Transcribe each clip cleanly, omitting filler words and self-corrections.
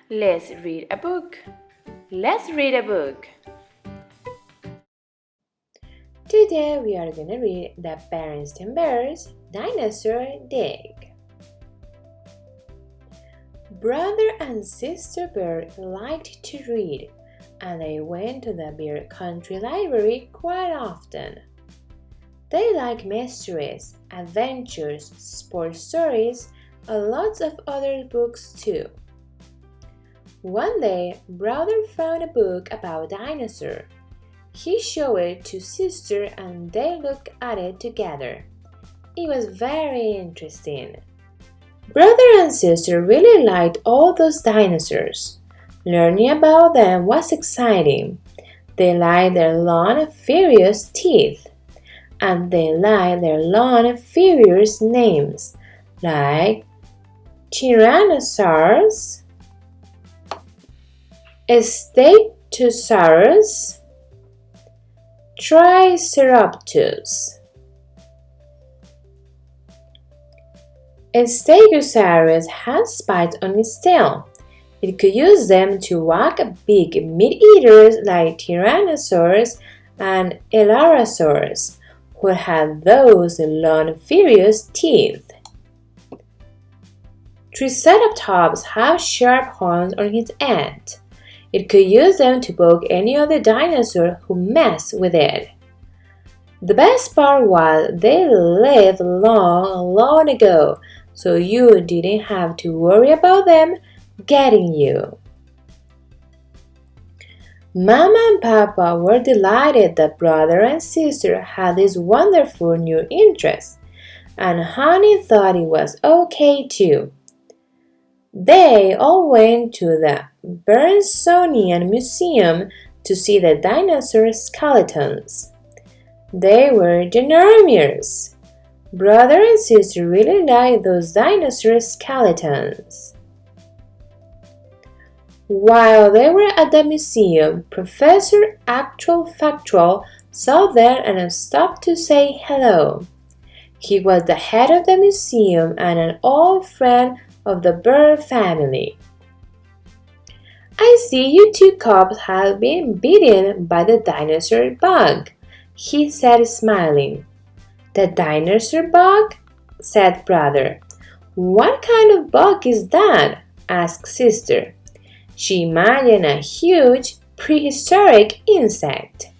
Let's read a book. Let's read a book. Today we are going to read the Berenstain Bears Dinosaur Dig. Brother and sister bear liked to read, and they went to the Bear Country Library quite often. They like mysteries, adventures, sports stories, and lots of other books too. One day, Brother found a book about dinosaurs. He showed it to sister and they looked at it together. It was very interesting. Brother and sister really liked all those dinosaurs. Learning about them was exciting. They liked their long, furious teeth. And they liked their long, furious names, like Tyrannosaurus, Stegosaurus, Triceratops. Stegosaurus had spikes on its tail. It could use them to whack big meat-eaters like Tyrannosaurus and Elarosaurus, who had those long, furious teeth. Triceratops had sharp horns on its end. It could use them to poke any other dinosaur who messed with it. The best part was they lived long, long ago, so you didn't have to worry about them getting you. Mama and Papa were delighted that brother and sister had this wonderful new interest, and Honey thought it was okay too. They all went to the Berenstain Museum to see the dinosaur skeletons. They were enormous. Brother and sister really liked those dinosaur skeletons. While they were at the museum, Professor Factual saw them and stopped to say hello. He was the head of the museum and an old friend of the bird family. I see you two cubs have been bitten by the dinosaur bug, he said, smiling. The dinosaur bug? Said brother. What kind of bug is that? Asked sister. She imagined a huge, prehistoric insect.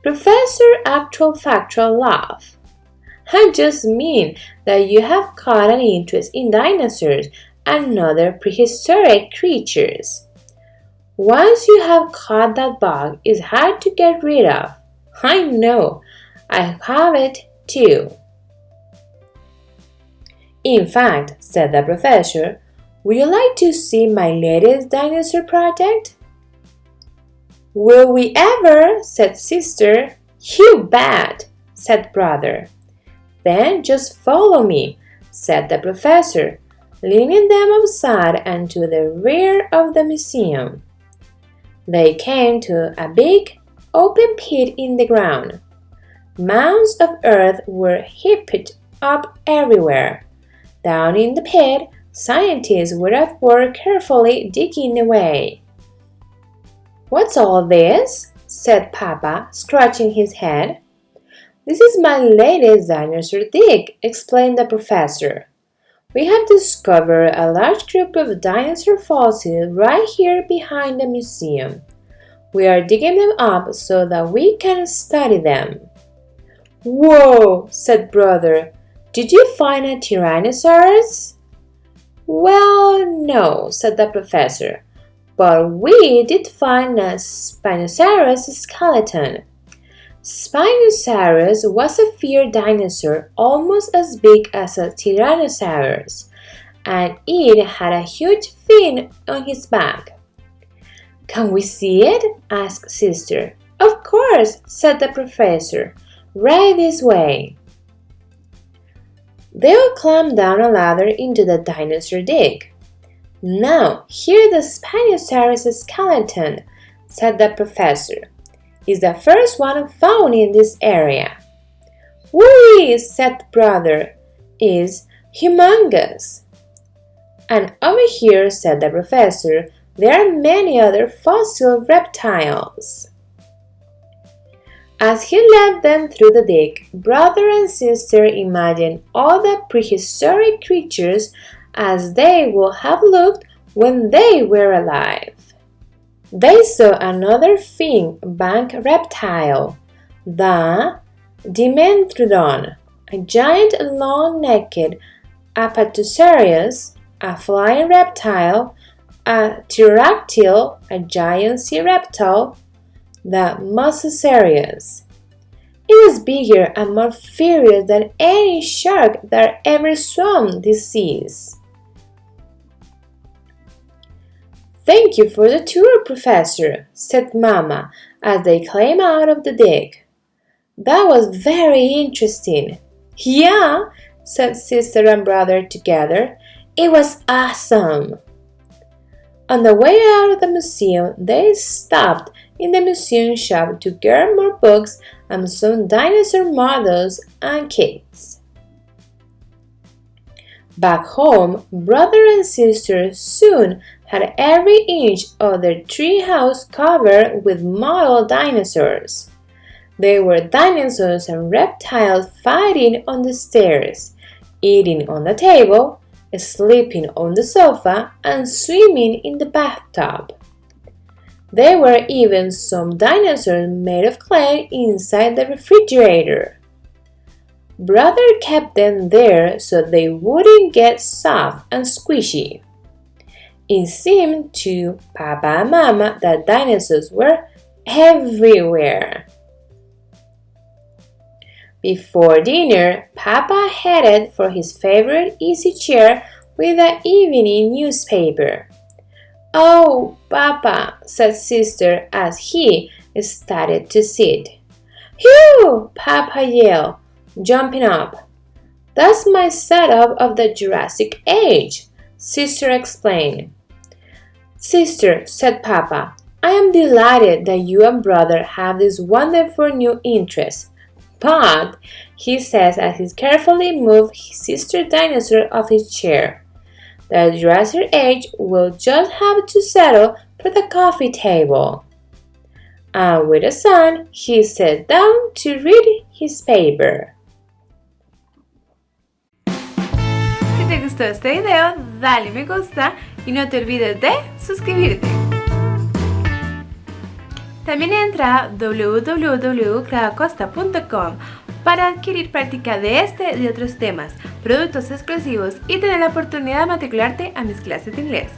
Professor Factual laughed. I just mean that you have caught an interest in dinosaurs and other prehistoric creatures. Once you have caught that bug, it's hard to get rid of. I know, I have it too. In fact, said the professor, would you like to see my latest dinosaur project? Will we ever? Said sister. You bet, said brother. Then just follow me, said the professor, leading them outside and to the rear of the museum. They came to a big, open pit in the ground. Mounds of earth were heaped up everywhere. Down in the pit, scientists were at work carefully digging away. What's all this? Said Papa, scratching his head. This is my latest dinosaur dig, explained the professor. We have discovered a large group of dinosaur fossils right here behind the museum. We are digging them up so that we can study them. Whoa, said brother. Did you find a Tyrannosaurus? Well, no, said the professor. But we did find a Spinosaurus skeleton. Spinosaurus was a feared dinosaur almost as big as a Tyrannosaurus, and it had a huge fin on his back. Can we see it? Asked sister. Of course, said the professor. Right this way. They all climbed down a ladder into the dinosaur dig. Now, here's the Spinosaurus skeleton, said the professor. It's the first one found in this area. Whee! Said brother. It's humongous. And over here, said the professor, there are many other fossil reptiles. As he led them through the dig, brother and sister imagined all the prehistoric creatures as they would have looked when they were alive. They saw another fin bank reptile, the Dimetrodon, a giant long-necked Apatosaurus, a flying reptile, a pterodactyl, a giant sea reptile, the Mosasaurus. It was bigger and more furious than any shark that ever swam these seas. Thank you for the tour, Professor, said Mama as they climbed out of the dig. That was very interesting. Yeah, said sister and brother together. It was awesome. On the way out of the museum, they stopped in the museum shop to get more books and some dinosaur models and kits. Back home, brother and sister soon had every inch of their treehouse covered with model dinosaurs. There were dinosaurs and reptiles fighting on the stairs, eating on the table, sleeping on the sofa, and swimming in the bathtub. There were even some dinosaurs made of clay inside the refrigerator. Brother kept them there so they wouldn't get soft and squishy. It seemed to Papa and Mama that dinosaurs were everywhere. Before dinner, Papa headed for his favorite easy chair with the evening newspaper. Oh, Papa, said sister as he started to sit. Phew! Papa yelled, jumping up. That's my setup of the Jurassic Age, sister explained. Sister, said Papa, I am delighted that you and brother have this wonderful new interest. But, he says as he carefully moved his sister dinosaur off his chair, the Jurassic Age will just have to settle for the coffee table. And with a sigh, he sat down to read his paper. Si te gustó este video, dale me gusta y no te olvides de suscribirte. También entra a www.claudacosta.com para adquirir práctica de este y de otros temas, productos exclusivos y tener la oportunidad de matricularte a mis clases de inglés.